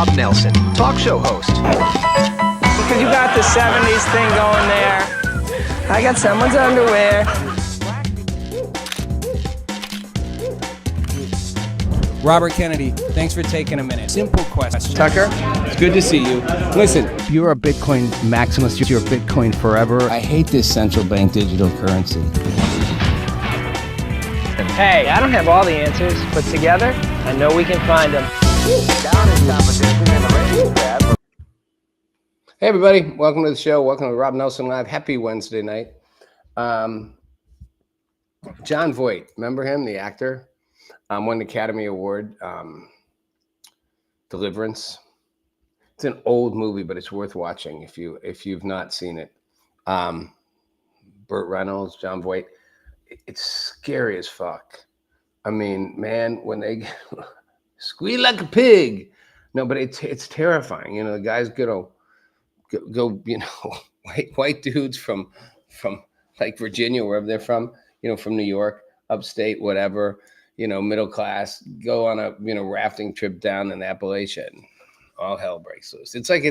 Rob Nelson, talk show host. Because you got the 70s thing going there. I got someone's underwear. Robert Kennedy, thanks for taking a minute. Simple question. Tucker, it's good to see you. Listen, you're a Bitcoin maximalist. You're Bitcoin forever. I hate this central bank digital currency. Hey, I don't have all the answers, but together, I know we can find them. Hey everybody, welcome to the show. Welcome to Rob Nelson Live. Happy Wednesday night. John Voight, remember him, the actor? Won the Academy Award, Deliverance. It's an old movie, but it's worth watching if you've not seen it. Burt Reynolds, John Voight. It's scary as fuck. I mean, man, when they squeal like a pig. No, but it's terrifying. You know, the guys go, you know, white dudes from like Virginia, wherever they're from, you know, from New York, upstate, whatever, you know, middle class, go on a, you know, rafting trip down in Appalachian. All hell breaks loose. It's like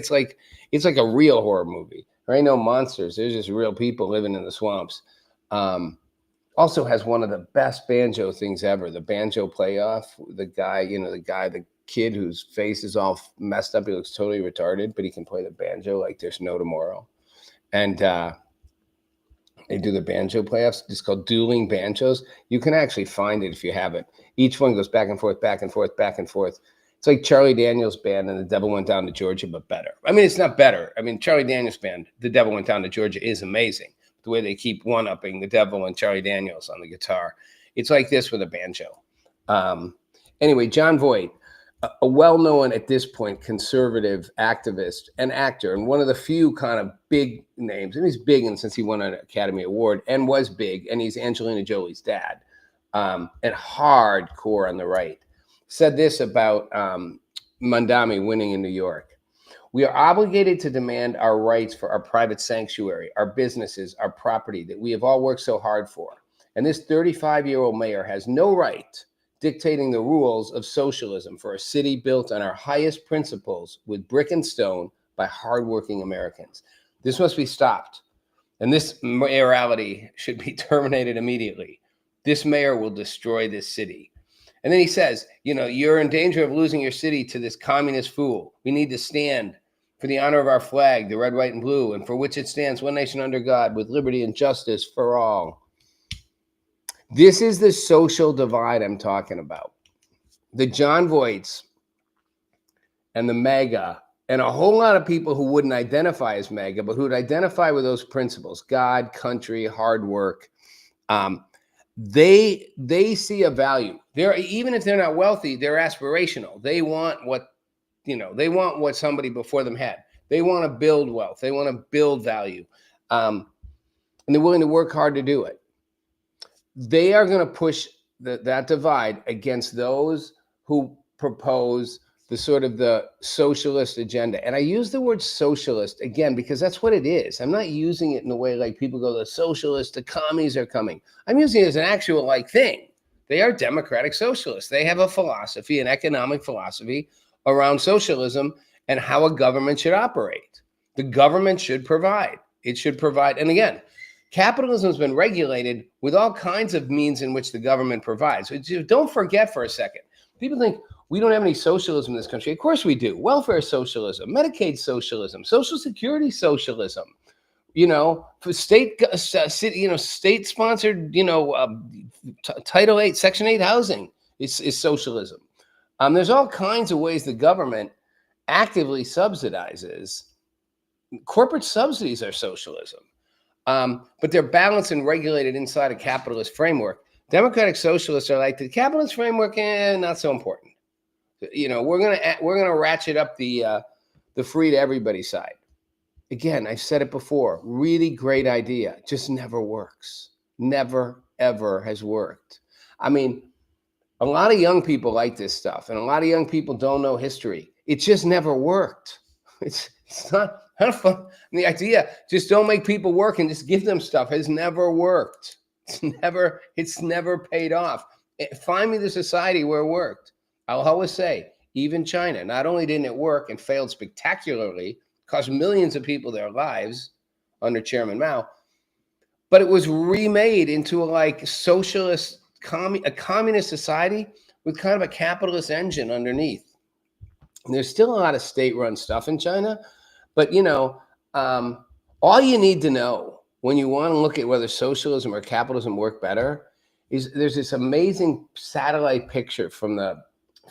a real horror movie. There ain't no monsters. There's just real people living in the swamps. Also has one of the best banjo things ever. The banjo playoff. The kid whose face is all messed up. He looks totally retarded, but he can play the banjo like there's no tomorrow. And they do the banjo playoffs. It's called Dueling Banjos. You can actually find it if you have it. Each one goes back and forth, back and forth, back and forth. It's like Charlie Daniels Band and The Devil Went Down to Georgia, but better. I mean, it's not better. I mean, Charlie Daniels Band, The Devil Went Down to Georgia is amazing. The way they keep one-upping the devil and Charlie Daniels on the guitar. It's like this with a banjo. Anyway, John Voight, a well-known at this point conservative activist and actor, and one of the few kind of big names, and he's big and since he won an Academy Award and was big, and he's Angelina Jolie's dad, and hardcore on the right, said this about Mondami winning in New York. We are obligated to demand our rights for our private sanctuary, our businesses, our property that we have all worked so hard for. And this 35-year-old mayor has no right dictating the rules of socialism for a city built on our highest principles with brick and stone by hardworking Americans. This must be stopped. And this mayoralty should be terminated immediately. This mayor will destroy this city. And then he says, you know, you're in danger of losing your city to this communist fool. We need to stand for the honor of our flag, the red, white, and blue, and for which it stands, one nation under God, with liberty and justice for all. This is the social divide I'm talking about. The John Voights and the MAGA, and a whole lot of people who wouldn't identify as MAGA, but who would identify with those principles, God, country, hard work. They see a value. Even if they're not wealthy, they're aspirational. They want what somebody before them had. They want to build wealth. They want to build value. And they're willing to work hard to do it. They are going to push that divide against those who propose the sort of the socialist agenda. And I use the word socialist again, because that's what it is. I'm not using it in a way like people go, the socialists, the commies are coming. I'm using it as an actual like thing. They are democratic socialists. They have a philosophy, an economic philosophy around socialism and how a government should operate. The government should provide. It should provide. And again, capitalism has been regulated with all kinds of means in which the government provides. So don't forget for a second. People think we don't have any socialism in this country. Of course we do. Welfare socialism, Medicaid socialism, Social Security socialism. You know, for state-sponsored, Title 8, Section 8 housing is socialism. There's all kinds of ways the government actively subsidizes. Corporate subsidies are socialism, but they're balanced and regulated inside a capitalist framework. Democratic socialists are like, the capitalist framework, not so important. You know, we're gonna ratchet up the free to everybody side. Again, I've said it before. Really great idea, just never works. Never ever has worked. I mean, a lot of young people like this stuff, and a lot of young people don't know history. It just never worked. It's not fun. The idea, just don't make people work and just give them stuff, has never worked. It's never paid off. Find me the society where it worked. I'll always say, even China. Not only didn't it work and failed spectacularly, cost millions of people their lives under Chairman Mao, but it was remade into a socialist, a communist society with kind of a capitalist engine underneath. And there's still a lot of state-run stuff in China, but all you need to know when you want to look at whether socialism or capitalism work better is there's this amazing satellite picture from the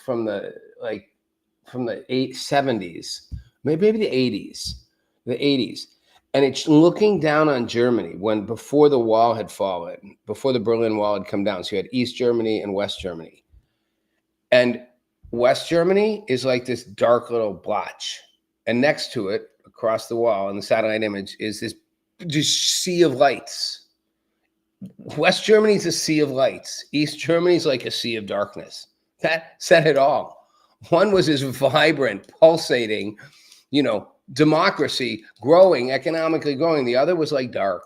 70s, maybe the 80s. And it's looking down on Germany before the wall had fallen, before the Berlin Wall had come down. So you had East Germany and West Germany. And West Germany is like this dark little blotch. And next to it, across the wall in the satellite image, is this just sea of lights. West Germany's a sea of lights. East Germany's like a sea of darkness. That said it all. One was this vibrant, pulsating, democracy, growing, economically growing. The other was like dark,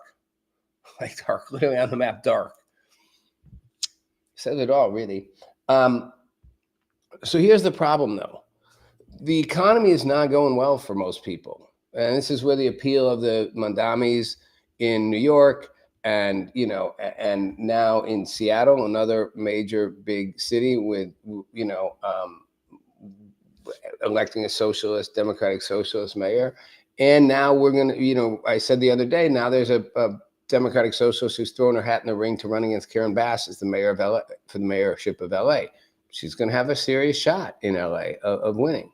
literally on the map, dark. Said it all, really. So here's the problem, though. The economy is not going well for most people. And this is where the appeal of the mandamis in New York and now in Seattle, another major big city with, electing a democratic socialist mayor. And now we're going to, I said the other day, now there's a democratic socialist who's thrown her hat in the ring to run against Karen Bass as the mayor of LA, for the mayorship of LA. She's going to have a serious shot in LA of winning.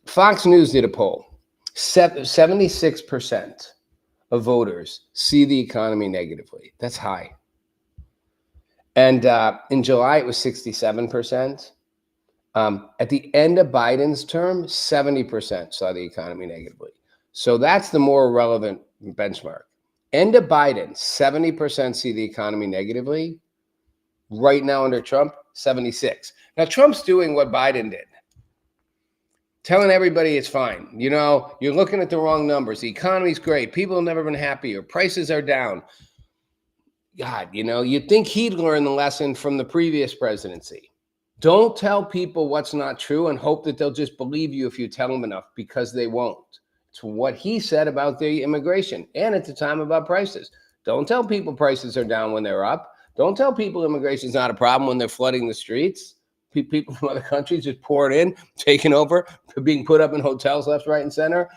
Fox News did a poll. 76% of voters see the economy negatively. That's high. And in July, it was 67%. At the end of Biden's term, 70% saw the economy negatively. So that's the more relevant benchmark. End of Biden, 70% see the economy negatively. Right now under Trump, 76. Now Trump's doing what Biden did. Telling everybody it's fine. You're looking at the wrong numbers. The economy's great. People have never been happier. Prices are down. God, you'd think he'd learn the lesson from the previous presidency. Don't tell people what's not true and hope that they'll just believe you if you tell them enough, because they won't. It's what he said about the immigration and at the time about prices. Don't tell people prices are down when they're up. Don't tell people immigration is not a problem when they're flooding the streets. People from other countries just pouring in, taking over, being put up in hotels left, right, and center.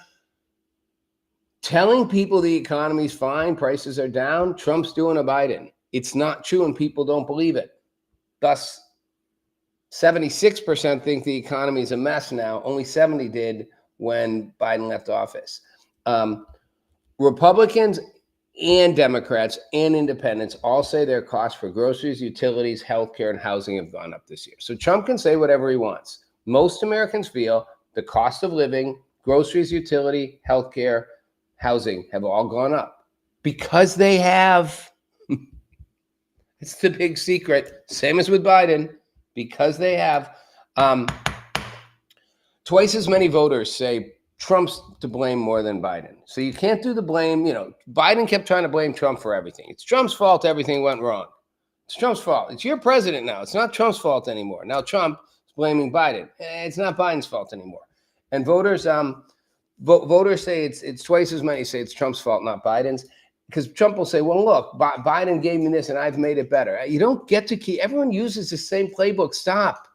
Telling people the economy's fine, prices are down, Trump's doing a Biden. It's not true and people don't believe it. Thus, 76% think the economy is a mess now. Only 70 did when Biden left office. Republicans and Democrats and independents all say their costs for groceries, utilities, healthcare, and housing have gone up this year. So Trump can say whatever he wants. Most Americans feel the cost of living, groceries, utility, healthcare, housing have all gone up because they have. It's the big secret. Same as with Biden, because they have. Twice as many voters say Trump's to blame more than Biden. So you can't do the blame. Biden kept trying to blame Trump for everything. It's Trump's fault everything went wrong. It's Trump's fault. It's your president now. It's not Trump's fault anymore. Now Trump is blaming Biden. It's not Biden's fault anymore. And voters say it's twice as many say it's Trump's fault, not Biden's. Because Trump will say, well, look, Biden gave me this and I've made it better. You don't get to keep, everyone uses the same playbook. Stop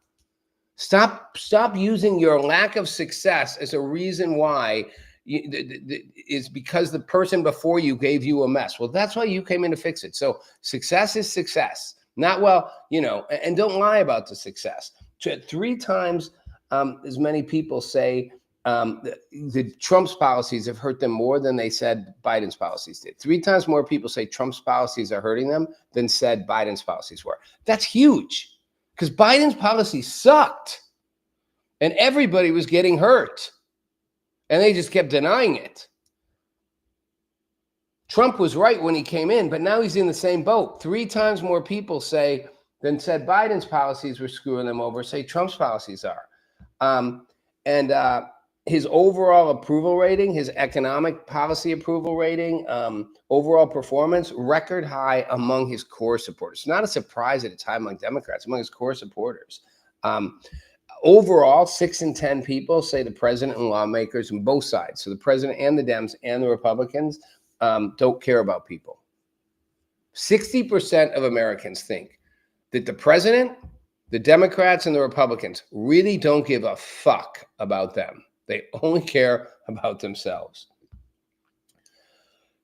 using your lack of success as a reason why is because the person before you gave you a mess. Well, that's why you came in to fix it. So success is success. Not and don't lie about the success. 3 times as many people say the Trump's policies have hurt them more than they said Biden's policies did. 3 times more people say Trump's policies are hurting them than said Biden's policies were. That's huge. Because Biden's policy sucked and everybody was getting hurt and they just kept denying it. Trump was right when he came in, but now he's in the same boat. 3 times more people say than said Biden's policies were screwing them over, say Trump's policies are. His overall approval rating, his economic policy approval rating, overall performance, record high among his core supporters. Not a surprise at a time like Democrats, among his core supporters. Overall, 6 in 10 people say the president and lawmakers on both sides, so the president and the Dems and the Republicans, don't care about people. 60% of Americans think that the president, the Democrats, and the Republicans really don't give a fuck about them. They only care about themselves.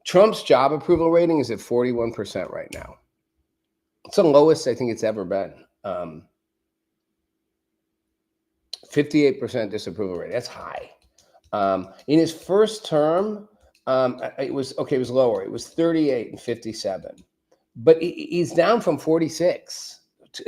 Trump's job approval rating is at 41% right now. It's the lowest I think it's ever been. 58% disapproval rate. That's high. In his first term, it was lower. It was 38 and 57. But he's down from 46.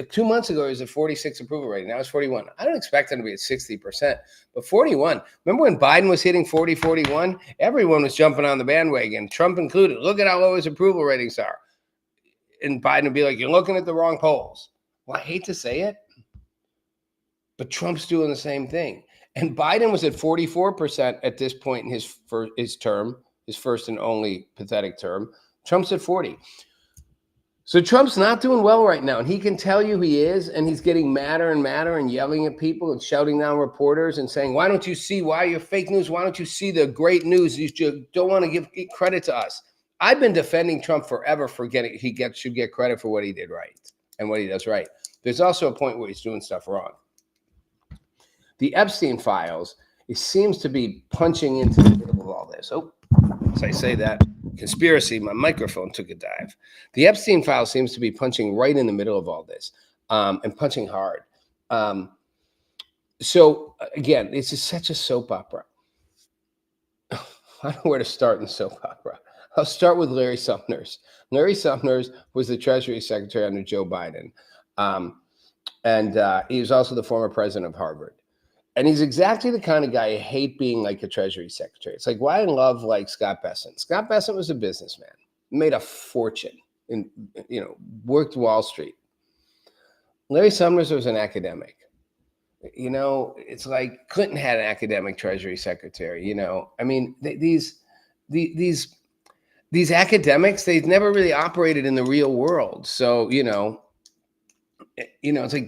2 months ago, he was at 46 approval rate. Now it's 41. I don't expect him to be at 60%, but 41. Remember when Biden was hitting 40, 41? Everyone was jumping on the bandwagon, Trump included. Look at how low his approval ratings are. And Biden would be like, you're looking at the wrong polls. Well, I hate to say it, but Trump's doing the same thing. And Biden was at 44% at this point in his term, his first and only pathetic term. Trump's at 40. So Trump's not doing well right now, and he can tell you he is, and he's getting madder and madder and yelling at people and shouting down reporters and saying, why don't you see why you're fake news? Why don't you see the great news? You don't want to give credit to us. I've been defending Trump forever for should get credit for what he did right and what he does right. There's also a point where he's doing stuff wrong. The Epstein files, it seems to be punching into the middle of all this. Oh, as I say that, conspiracy, my microphone took a dive. The Epstein file seems to be punching right in the middle of all this, and punching hard. So again, this is such a soap opera. I don't know where to start in soap opera. I'll start with Larry Summers. Larry Summers was the Treasury Secretary under Joe Biden. And he was also the former president of Harvard. And he's exactly the kind of guy I hate being like a Treasury Secretary. It's like why I love like Scott Bessent. Scott Bessent was a businessman, made a fortune, and worked Wall Street. Larry Summers was an academic. It's like Clinton had an academic Treasury Secretary. I mean, these academics, they've never really operated in the real world. So it's like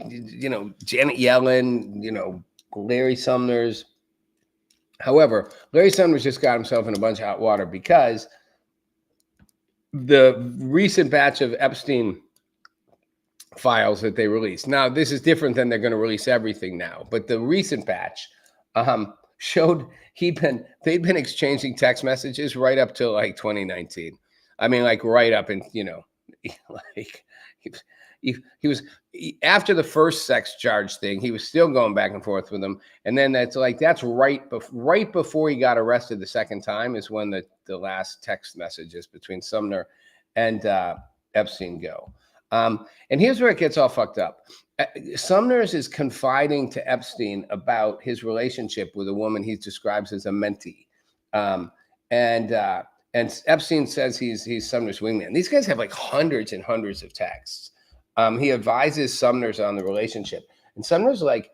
Janet Yellen, Larry Summers. However, Larry Summers just got himself in a bunch of hot water because the recent batch of Epstein files that they released. Now, this is different than they're going to release everything now, but the recent batch showed they'd been exchanging text messages right up to like 2019. I mean, like right up in, like he was after the first sex charge thing, he was still going back and forth with them. And then that's right before he got arrested the second time is when the last text messages between Sumner and Epstein go. And here's where it gets all fucked up. Sumner's is confiding to Epstein about his relationship with a woman he describes as a mentee. And Epstein says he's Sumner's wingman. These guys have like hundreds and hundreds of texts. He advises Sumner's on the relationship. And Sumner's like,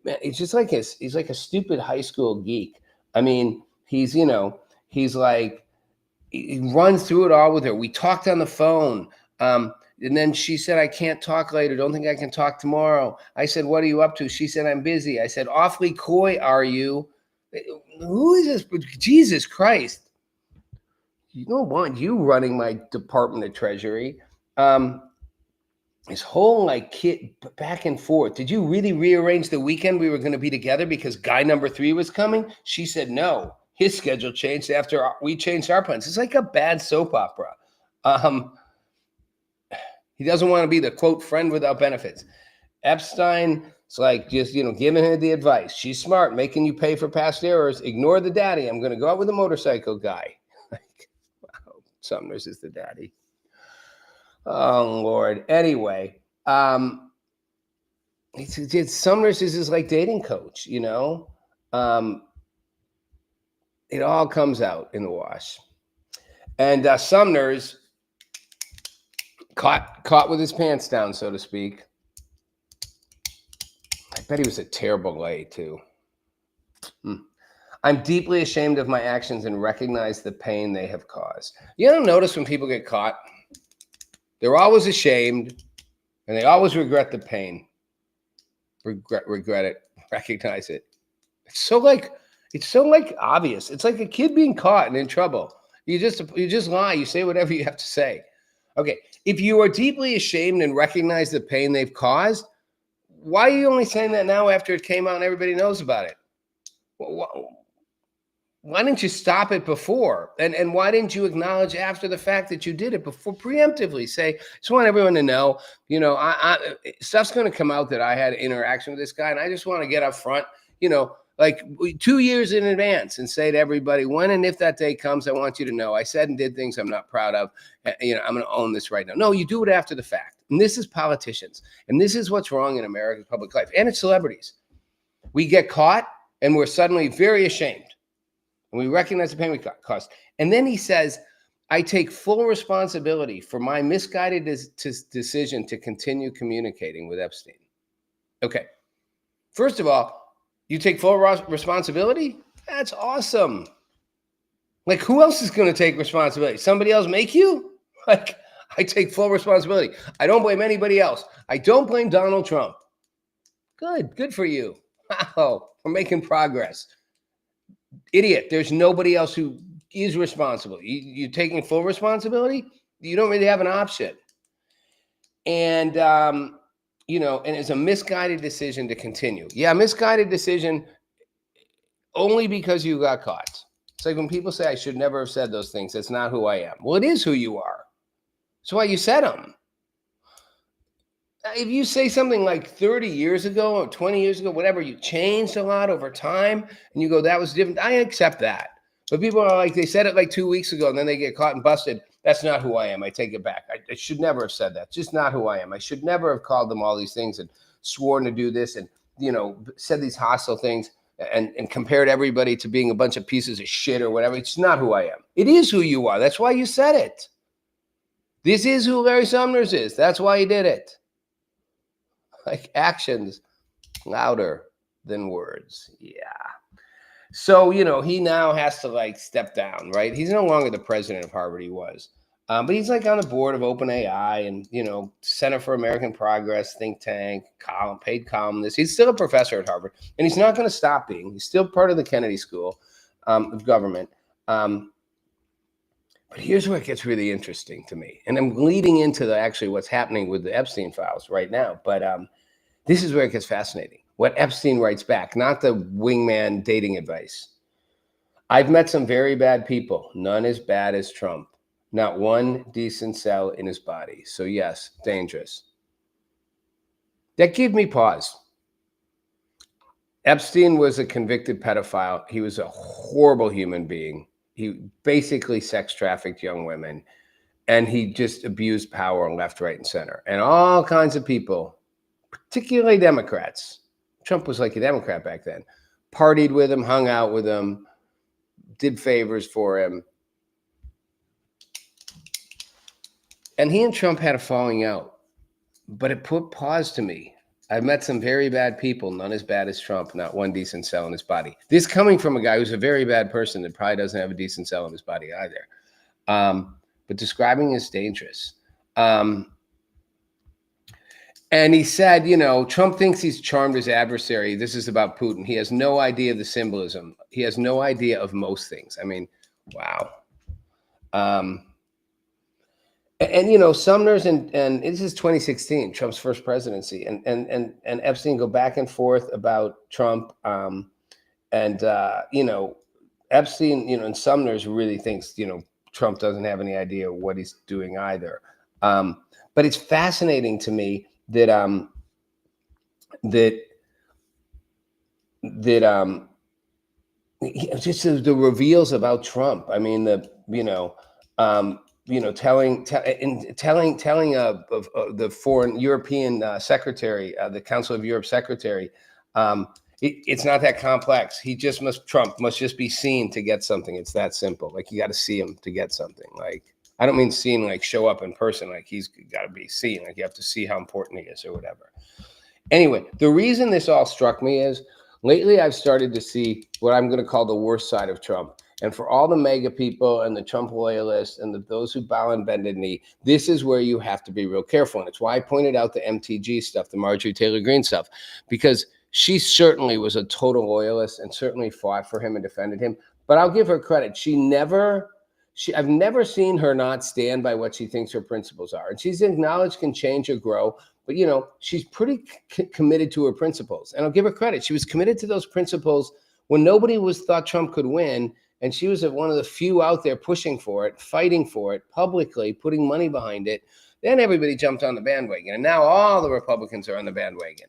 man, it's just like he's like a stupid high school geek. I mean, he's like, he runs through it all with her. We talked on the phone. And then she said, I can't talk later. Don't think I can talk tomorrow. I said, what are you up to? She said, I'm busy. I said, awfully coy, are you? Who is this? Jesus Christ. You don't want you running my Department of Treasury. His whole like kid back and forth. Did you really rearrange the weekend we were going to be together because guy number 3 was coming? She said, no. His schedule changed after we changed our plans. It's like a bad soap opera. He doesn't want to be the, quote, friend without benefits. Epstein's like just, giving her the advice. She's smart, making you pay for past errors. Ignore the daddy. I'm going to go out with a motorcycle guy. Like, wow, Summers is the daddy. Oh, Lord. Anyway, Summers is his like dating coach, It all comes out in the wash. And Summers caught with his pants down, so to speak. I bet he was a terrible lay, too. I'm deeply ashamed of my actions and recognize the pain they have caused. You don't notice when people get caught? They're always ashamed, and they always regret the pain. regret it, recognize it. It's so like obvious. It's like a kid being caught and in trouble. You just lie. You say whatever you have to say. Okay. If you are deeply ashamed and recognize the pain they've caused, why are you only saying that now after it came out and everybody knows about it? Why didn't you stop it before? And why didn't you acknowledge after the fact that you did it before, preemptively say, just want everyone to know, stuff's going to come out that I had interaction with this guy. And I just want to get up front, like 2 years in advance and say to everybody, when and if that day comes, I want you to know I said and did things I'm not proud of. I'm going to own this right now. No, you do it after the fact. And this is politicians. And this is what's wrong in American public life. And it's celebrities. We get caught and we're suddenly very ashamed. And we recognize the pain we caused. And then he says, I take full responsibility for my misguided decision to continue communicating with Epstein. Okay. First of all, you take full responsibility? That's awesome. Like, who else is going to take responsibility? Somebody else make you? Like, I take full responsibility. I don't blame anybody else. I don't blame Donald Trump. Good for you. Wow, we're making progress. Idiot, there's nobody else who is responsible. You're taking full responsibility? You don't really have an option. And, and it's a misguided decision to continue. Yeah, misguided decision only because you got caught. It's like when people say, I should never have said those things. That's not who I am. Well, it is who you are. That's why you said them. If you say something like 30 years ago or 20 years ago, whatever, you changed a lot over time and you go, that was different. I accept that. But people are like, they said it like 2 weeks ago and then they get caught and busted. That's not who I am. I take it back. I should never have said that. Just not who I am. I should never have called them all these things and sworn to do this and, said these hostile things and compared everybody to being a bunch of pieces of shit or whatever. It's not who I am. It is who you are. That's why you said it. This is who Larry Sumner's is. That's why he did it. Like actions louder than words. Yeah. So, he now has to step down, right? He's no longer the president of Harvard. He was. But he's on the board of OpenAI and, Center for American Progress, think tank, paid columnist. He's still a professor at Harvard and he's not going to stop being. He's still part of the Kennedy School of Government. But here's where it gets really interesting to me. And I'm leading into actually what's happening with the Epstein files right now. But this is where it gets fascinating. What Epstein writes back, not the wingman dating advice. I've met some very bad people, none as bad as Trump. Not one decent cell in his body. So yes, dangerous. That gave me pause. Epstein was a convicted pedophile. He was a horrible human being. He basically sex trafficked young women and he just abused power left, right, and center. And all kinds of people, particularly Democrats. Trump was like a Democrat back then. Partied with him, hung out with him, did favors for him. And he and Trump had a falling out, but it put pause to me. I've met some very bad people, none as bad as Trump, not one decent cell in his body. This coming from a guy who's a very bad person that probably doesn't have a decent cell in his body either. But describing is dangerous. And he said, Trump thinks he's charmed his adversary. This is about Putin. He has no idea of the symbolism. He has no idea of most things. I mean, wow. And Sumner's and this is 2016, Trump's first presidency, and Epstein go back and forth about Trump, Epstein, and Sumner's really thinks Trump doesn't have any idea what he's doing either. But it's fascinating to me that just the reveals about Trump. I mean, telling the foreign European secretary, the Council of Europe secretary, it's not that complex. Trump must just be seen to get something. It's that simple. Like, you got to see him to get something. Like, I don't mean seen like show up in person. Like, he's got to be seen. Like, you have to see how important he is or whatever. Anyway, the reason this all struck me is lately I've started to see what I'm going to call the worst side of Trump. And for all the MAGA people and the Trump loyalists and those who bow and bend the knee, this is where you have to be real careful. And it's why I pointed out the MTG stuff, the Marjorie Taylor Greene stuff, because she certainly was a total loyalist and certainly fought for him and defended him. But I'll give her credit. I've never seen her not stand by what she thinks her principles are. And she's acknowledged can change or grow, but she's pretty committed to her principles. And I'll give her credit. She was committed to those principles when nobody thought Trump could win. And she was one of the few out there pushing for it, fighting for it publicly, putting money behind it. Then everybody jumped on the bandwagon. And now all the Republicans are on the bandwagon.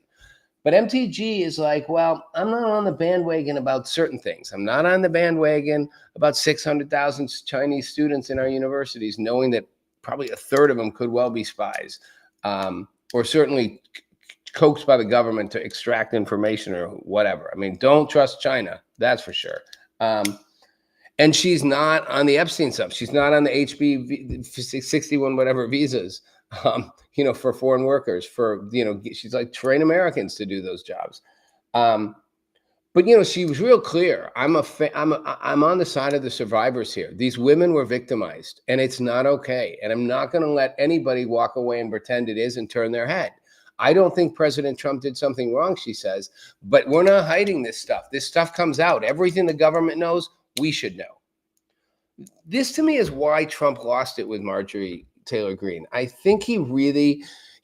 But MTG is like, well, I'm not on the bandwagon about certain things. I'm not on the bandwagon about 600,000 Chinese students in our universities, knowing that probably a third of them could well be spies, or certainly coaxed by the government to extract information or whatever. I mean, don't trust China, that's for sure. And she's not on the Epstein stuff. She's not on the HB 61 whatever visas. For foreign workers, she's like, train Americans to do those jobs. But she was real clear. I'm on the side of the survivors here. These women were victimized, and it's not okay. And I'm not going to let anybody walk away and pretend it is and turn their head. I don't think President Trump did something wrong, she says, but we're not hiding this stuff. This stuff comes out. Everything the government knows, we should know. This to me is why Trump lost it with Marjorie Taylor Greene. I think he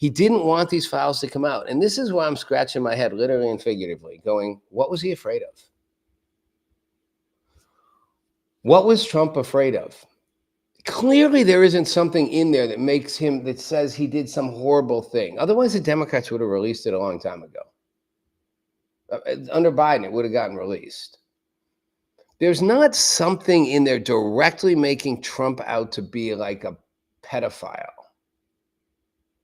didn't want these files to come out. And this is why I'm scratching my head, literally and figuratively, going, what was he afraid of? What was Trump afraid of? Clearly, there isn't something in there that says he did some horrible thing. Otherwise, the Democrats would have released it a long time ago. Under Biden, it would have gotten released. There's not something in there directly making Trump out to be like a pedophile.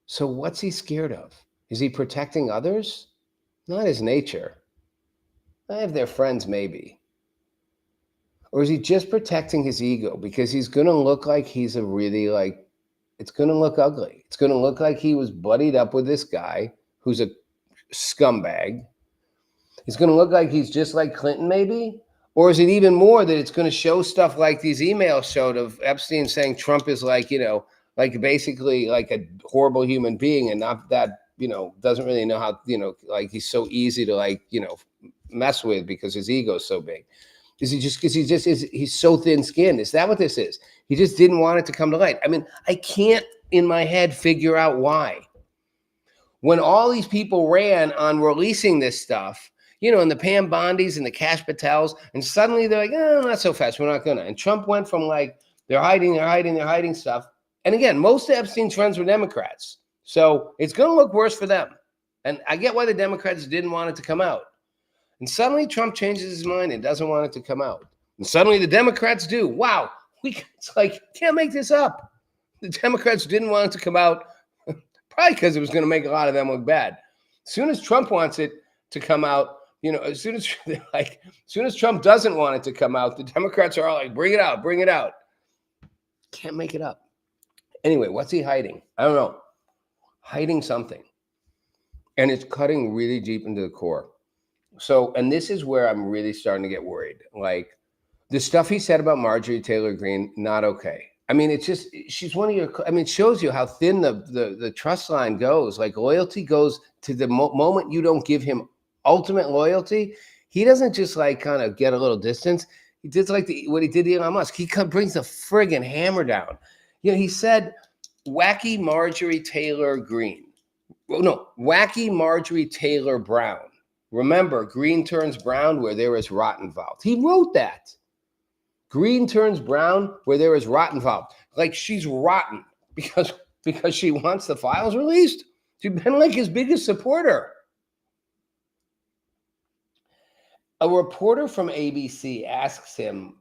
So what's he scared of? Is he protecting others? Not his nature. I have their friends, maybe. Or is he just protecting his ego? Because he's going to look like he's it's going to look ugly. It's going to look like he was buddied up with this guy who's a scumbag. It's going to look like he's just like Clinton, maybe. Or is it even more that it's going to show stuff like these emails showed of Epstein saying Trump is basically like a horrible human being and not that, doesn't really know how, he's so easy to mess with because his ego is so big. Is he just because he's so thin-skinned? Is that what this is? He just didn't want it to come to light. I mean, I can't in my head figure out why. When all these people ran on releasing this stuff, and the Pam Bondis and the Cash Patels, and suddenly they're like, not so fast, we're not gonna. And Trump went from they're hiding stuff. And again, most of Epstein's friends were Democrats. So it's gonna look worse for them. And I get why the Democrats didn't want it to come out. And suddenly Trump changes his mind and doesn't want it to come out. And suddenly the Democrats do. Wow, can't make this up. The Democrats didn't want it to come out, probably because it was gonna make a lot of them look bad. As soon as Trump wants it to come out, as soon as Trump doesn't want it to come out, the Democrats are all like, bring it out. Can't make it up. Anyway, what's he hiding? I don't know. Hiding something. And it's cutting really deep into the core. So, and this is where I'm really starting to get worried. The stuff he said about Marjorie Taylor Greene, not okay. I mean, it's just, she's one of it shows you how thin the trust line goes. Loyalty goes to the moment you don't give him ultimate loyalty. He doesn't just kind of get a little distance. He did what he did to Elon Musk. He brings the friggin' hammer down. He said, wacky Marjorie Taylor Greene. Well, no, wacky Marjorie Taylor Brown. Remember, green turns brown where there is rot involved. He wrote that. Green turns brown where there is rot involved. She's rotten because she wants the files released. She's been his biggest supporter. A reporter from ABC asks him,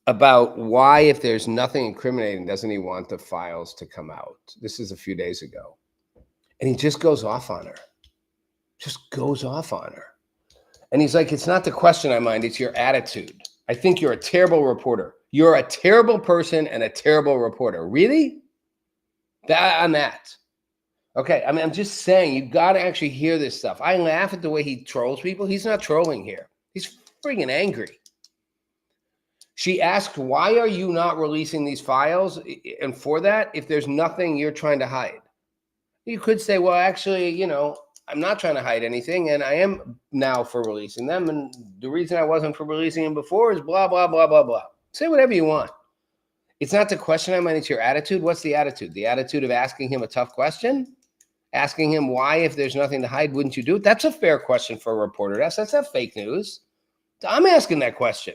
about why, if there's nothing incriminating, doesn't he want the files to come out? This is a few days ago. And he just goes off on her. And he's like, it's not the question I mind, it's your attitude. I think you're a terrible reporter. You're a terrible person and a terrible reporter. Really? On that. Okay, I mean, I'm just saying, you've got to actually hear this stuff. I laugh at the way he trolls people. He's not trolling here. He's friggin' angry. She asked, why are you not releasing these files? And for that, if there's nothing you're trying to hide, you could say, well, actually, you know, I'm not trying to hide anything, and I am now for releasing them. And the reason I wasn't for releasing them before is blah, blah, blah, blah, blah. Say whatever you want. It's not the question I'm on, it's your attitude. What's the attitude? The attitude of asking him a tough question? Asking him why, if there's nothing to hide, wouldn't you do it? That's a fair question for a reporter to ask. That's not fake news. I'm asking that question.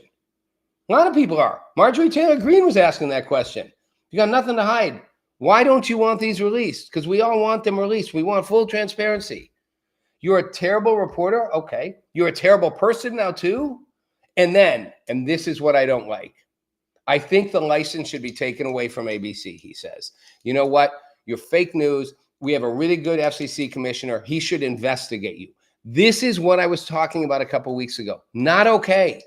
A lot of people are. Marjorie Taylor Greene was asking that question. You got nothing to hide. Why don't you want these released? Because we all want them released. We want full transparency. You're a terrible reporter? Okay. You're a terrible person now too? And then, and this is what I don't like, I think the license should be taken away from ABC, he says. You know what? You're fake news. We have a really good FCC commissioner. He should investigate you. This is what I was talking about a couple weeks ago. Not okay.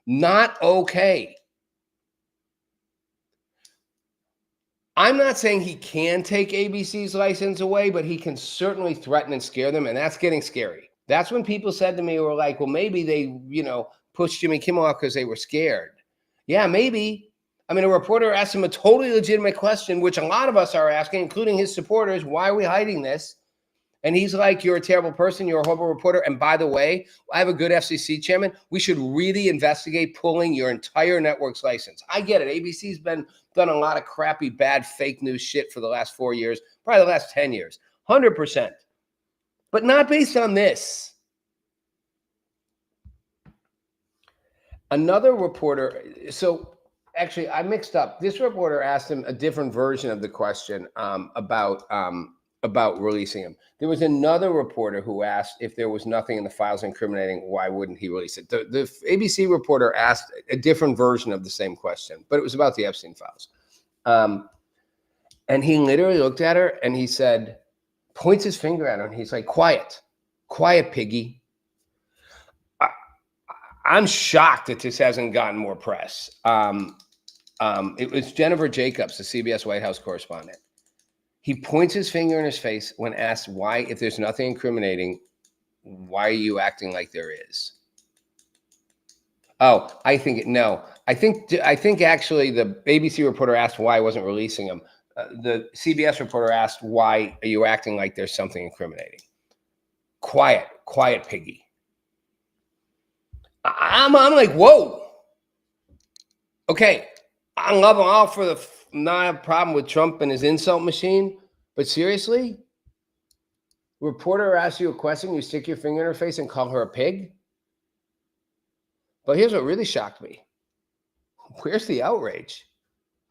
Not okay. I'm not saying he can take ABC's license away, but he can certainly threaten and scare them, and that's getting scary. That's when people said to me, were like, well, maybe they, you know, pushed Jimmy Kimmel off because they were scared. Yeah, maybe. I mean, a reporter asked him a totally legitimate question, which a lot of us are asking, including his supporters. Why are we hiding this? And he's like, you're a terrible person. You're a horrible reporter. And by the way, I have a good FCC chairman. We should really investigate pulling your entire network's license. I get it. ABC's done a lot of crappy, bad, fake news shit for the last 4 years, probably the last 10 years, 100%. But not based on this. Another reporter, so actually I mixed up. This reporter asked him a different version of the question about releasing him. There was another reporter who asked if there was nothing in the files incriminating, why wouldn't he release it? The ABC reporter asked a different version of the same question, but it was about the Epstein files. And he literally looked at her and he said, points his finger at her and he's like, quiet, piggy. I'm shocked that this hasn't gotten more press. It was Jennifer Jacobs, the CBS White House correspondent. He points his finger in his face when asked why, if there's nothing incriminating, why are you acting like there is? Oh, I think actually the ABC reporter asked why I wasn't releasing him. The CBS reporter asked, why are you acting like there's something incriminating? Quiet, piggy. I'm like, whoa. Okay, I love them all for not a problem with Trump and his insult machine, but seriously, reporter asks you a question, you stick your finger in her face and call her a pig? But here's what really shocked me. Where's the outrage?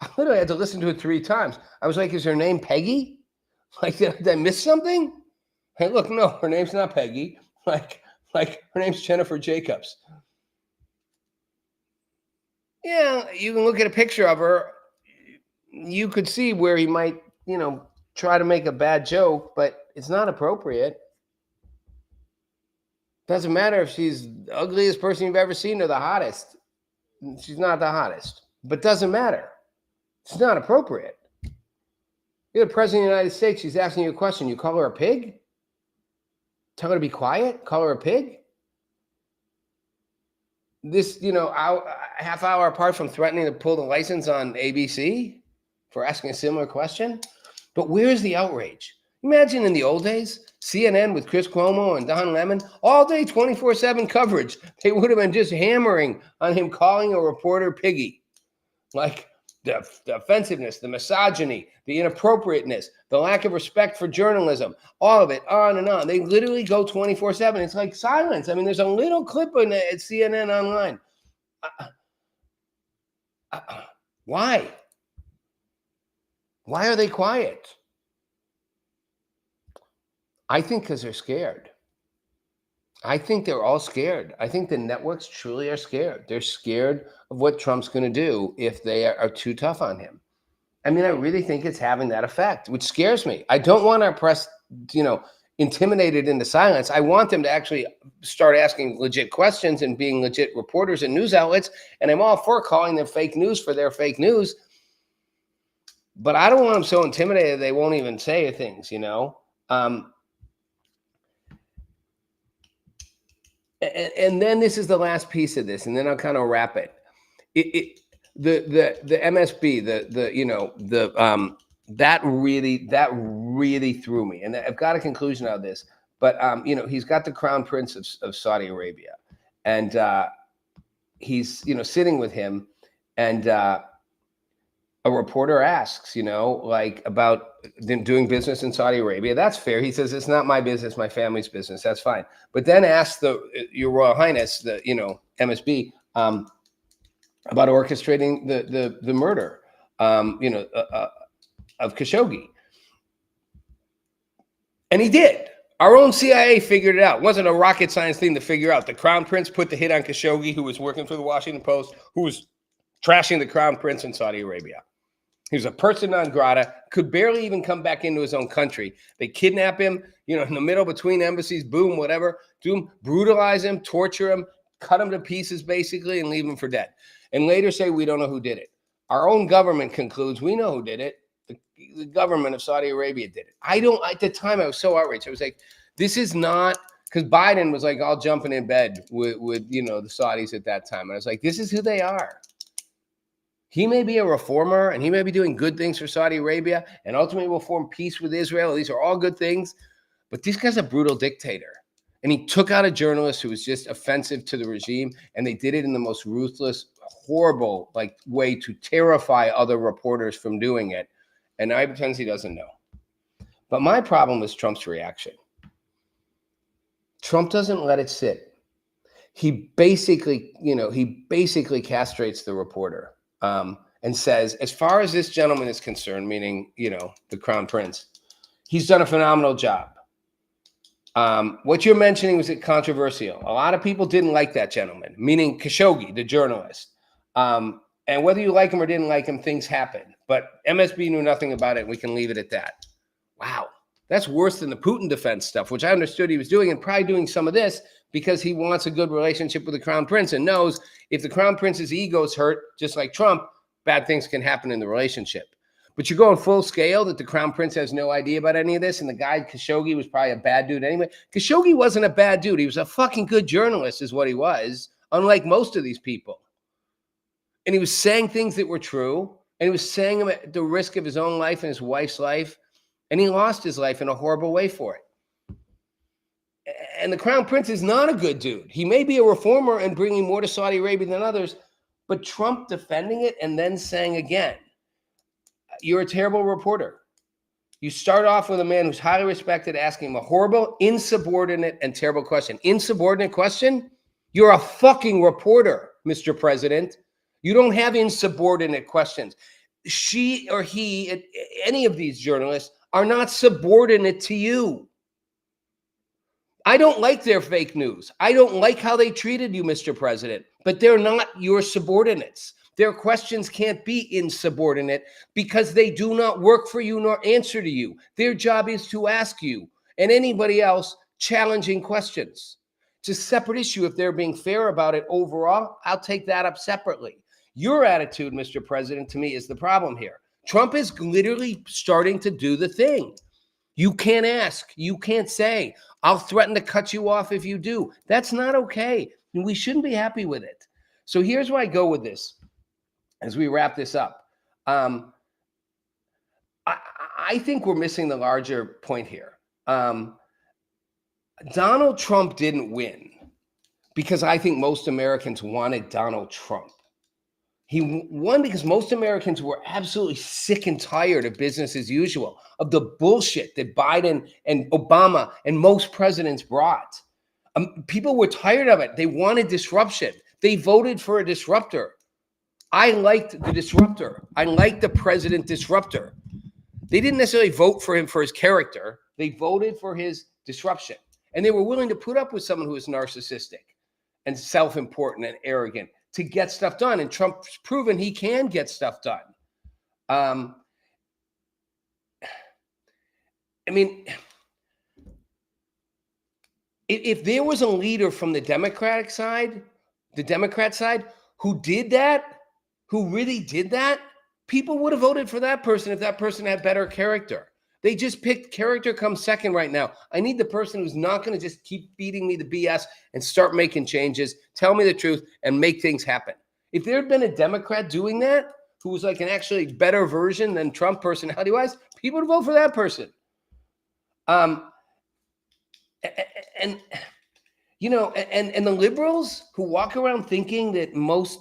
I literally had to listen to it 3 times. I was like, is her name Peggy? Like, did I miss something? Hey, look, no, her name's not Peggy. Like her name's Jennifer Jacobs. Yeah, you can look at a picture of her. You could see where he might, you know, try to make a bad joke, but it's not appropriate. Doesn't matter if she's the ugliest person you've ever seen or the hottest. She's not the hottest, but doesn't matter. It's not appropriate. You're the president of the United States. She's asking you a question. You call her a pig? Tell her to be quiet? Call her a pig? This, you know, a half hour apart from threatening to pull the license on ABC for asking a similar question. But where's the outrage? Imagine in the old days, CNN with Chris Cuomo and Don Lemon, all day 24/7 coverage. They would have been just hammering on him calling a reporter piggy. Like the offensiveness, the misogyny, the inappropriateness, the lack of respect for journalism, all of it, on and on. They literally go 24/7. It's like silence. I mean, there's a little clip at CNN online. Why? Why are they quiet? I think because they're scared. I think they're all scared. I think the networks truly are scared. They're scared of what Trump's going to do if they are too tough on him. I mean, I really think it's having that effect, which scares me. I don't want our press, you know, intimidated into silence. I want them to actually start asking legit questions and being legit reporters and news outlets. And I'm all for calling them fake news for their fake news. But I don't want them so intimidated they won't even say things, you know. And then this is the last piece of this, and then I'll kind of wrap it. The MSB, that really threw me, and I've got a conclusion out of this. But he's got the Crown Prince of Saudi Arabia, and he's sitting with him, and a reporter asks, about doing business in Saudi Arabia. That's fair. He says, it's not my business, my family's business. That's fine. But then asks Your Royal Highness, the MSB, about orchestrating the murder, of Khashoggi. And he did. Our own CIA figured it out. It wasn't a rocket science thing to figure out. The Crown Prince put the hit on Khashoggi, who was working for the Washington Post, who was trashing the Crown Prince in Saudi Arabia. He was a person non grata, could barely even come back into his own country. They kidnap him, in the middle between embassies, boom, whatever, do him, brutalize him, torture him, cut him to pieces, basically, and leave him for dead. And later say, we don't know who did it. Our own government concludes we know who did it. The government of Saudi Arabia did it. At the time, I was so outraged. I was like, this is not, because Biden was like all jumping in bed with the Saudis at that time. And I was like, this is who they are. He may be a reformer, and he may be doing good things for Saudi Arabia, and ultimately will form peace with Israel. These are all good things. But this guy's a brutal dictator. And he took out a journalist who was just offensive to the regime, and they did it in the most ruthless, horrible way to terrify other reporters from doing it. And I pretend he doesn't know. But my problem is Trump's reaction. Trump doesn't let it sit. He basically castrates the reporter. And says, as far as this gentleman is concerned, meaning, the Crown Prince, he's done a phenomenal job. What you're mentioning was controversial. A lot of people didn't like that gentleman, meaning Khashoggi, the journalist. And whether you like him or didn't like him, things happen. But MSB knew nothing about it, and we can leave it at that. Wow. That's worse than the Putin defense stuff, which I understood he was doing, and probably doing some of this because he wants a good relationship with the Crown Prince and knows if the Crown Prince's ego is hurt, just like Trump, bad things can happen in the relationship. But you're going full scale that the Crown Prince has no idea about any of this, and the guy Khashoggi was probably a bad dude anyway. Khashoggi wasn't a bad dude. He was a fucking good journalist is what he was, unlike most of these people. And he was saying things that were true, and he was saying them at the risk of his own life and his wife's life, and he lost his life in a horrible way for it. And the Crown Prince is not a good dude. He may be a reformer and bringing more to Saudi Arabia than others, but Trump defending it and then saying again, you're a terrible reporter. You start off with a man who's highly respected asking him a horrible, insubordinate, and terrible question. Insubordinate question? You're a fucking reporter, Mr. President. You don't have insubordinate questions. She or he, any of these journalists, are not subordinate to you. I don't like their fake news. I don't like how they treated you, Mr. President, but they're not your subordinates. Their questions can't be insubordinate because they do not work for you nor answer to you. Their job is to ask you and anybody else challenging questions. It's a separate issue. If they're being fair about it overall, I'll take that up separately. Your attitude, Mr. President, to me is the problem here. Trump is literally starting to do the thing. You can't ask. You can't say, I'll threaten to cut you off if you do. That's not okay. We shouldn't be happy with it. So here's where I go with this as we wrap this up. I think we're missing the larger point here. Donald Trump didn't win because I think most Americans wanted Donald Trump. He won because most Americans were absolutely sick and tired of business as usual, of the bullshit that Biden and Obama and most presidents brought. People were tired of it. They wanted disruption. They voted for a disruptor. I liked the disruptor. I liked the president disruptor. They didn't necessarily vote for him for his character. They voted for his disruption. And they were willing to put up with someone who was narcissistic and self-important and arrogant to get stuff done. And Trump's proven he can get stuff done. I mean, if there was a leader from the Democrat side, who did that, who really did that, people would have voted for that person if that person had better character. They just picked character comes second right now. I need the person who's not going to just keep feeding me the BS and start making changes, tell me the truth, and make things happen. If there had been a Democrat doing that, who was like an actually better version than Trump personality-wise, people would vote for that person. And the liberals who walk around thinking that most,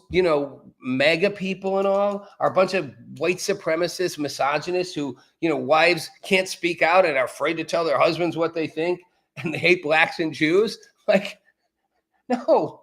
MAGA people and all are a bunch of white supremacists, misogynists who, wives can't speak out and are afraid to tell their husbands what they think and they hate blacks and Jews. Like, no,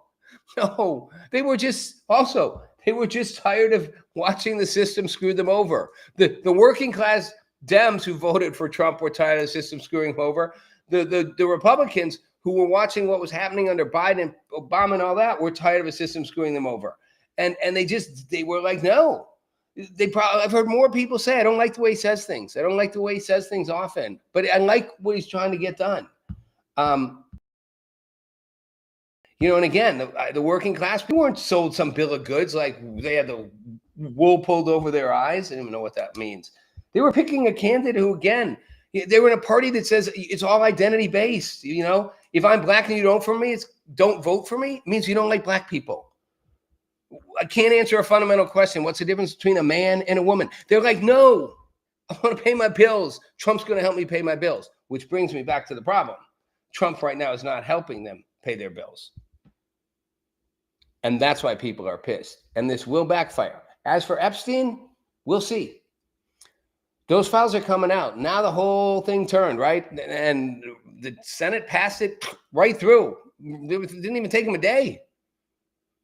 they were just tired of watching the system screw them over. The working class Dems who voted for Trump were tired of the system screwing them over. The Republicans who were watching what was happening under Biden, Obama, and all that were tired of a system screwing them over. And they were like, no. I've heard more people say, I don't like the way he says things. I don't like the way he says things often, but I like what he's trying to get done. And again, the working class people weren't sold some bill of goods like they had the wool pulled over their eyes. I don't even know what that means. They were picking a candidate who, again, they were in a party that says it's all identity based. If I'm black and you don't don't vote for me, it means you don't like black people. I can't answer a fundamental question. What's the difference between a man and a woman? They're like, no, I want to pay my bills. Trump's going to help me pay my bills, which brings me back to the problem. Trump right now is not helping them pay their bills. And that's why people are pissed. And this will backfire. As for Epstein, we'll see. Those files are coming out. Now the whole thing turned, right? And the Senate passed it right through. It didn't even take them a day,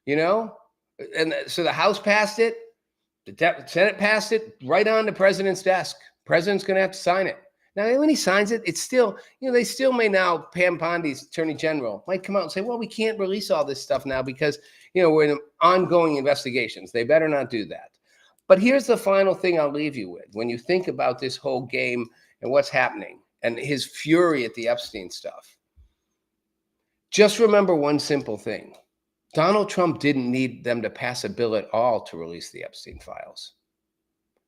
And so the House passed it. The Senate passed it right on the president's desk. President's going to have to sign it. Now, when he signs it, it's still, they still may now, Pam Pondi's attorney general might come out and say, well, we can't release all this stuff now because, we're in ongoing investigations. They better not do that. But here's the final thing I'll leave you with. When you think about this whole game and what's happening and his fury at the Epstein stuff, just remember one simple thing. Donald Trump didn't need them to pass a bill at all to release the Epstein files.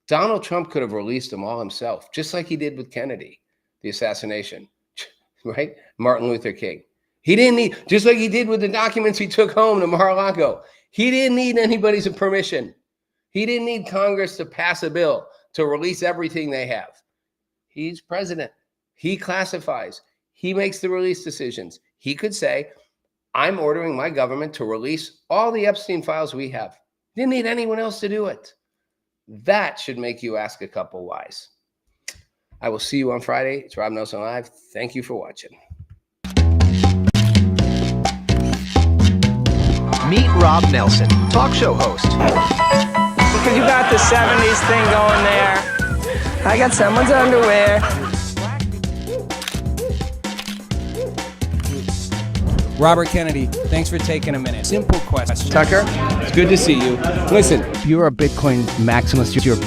Donald Trump could have released them all himself, just like he did with Kennedy, the assassination, right? Martin Luther King. He didn't need, just like he did with the documents he took home to Mar-a-Lago. He didn't need anybody's permission. He didn't need Congress to pass a bill to release everything they have. He's president. He classifies. He makes the release decisions. He could say, I'm ordering my government to release all the Epstein files we have. Didn't need anyone else to do it. That should make you ask a couple whys. I will see you on Friday. It's Rob Nelson Live. Thank you for watching. Meet Rob Nelson, talk show host. Because you got the 70s thing going there. I got someone's underwear. Robert Kennedy, thanks for taking a minute. Simple question. Tucker, it's good to see you. Listen. If you're a Bitcoin maximalist, you're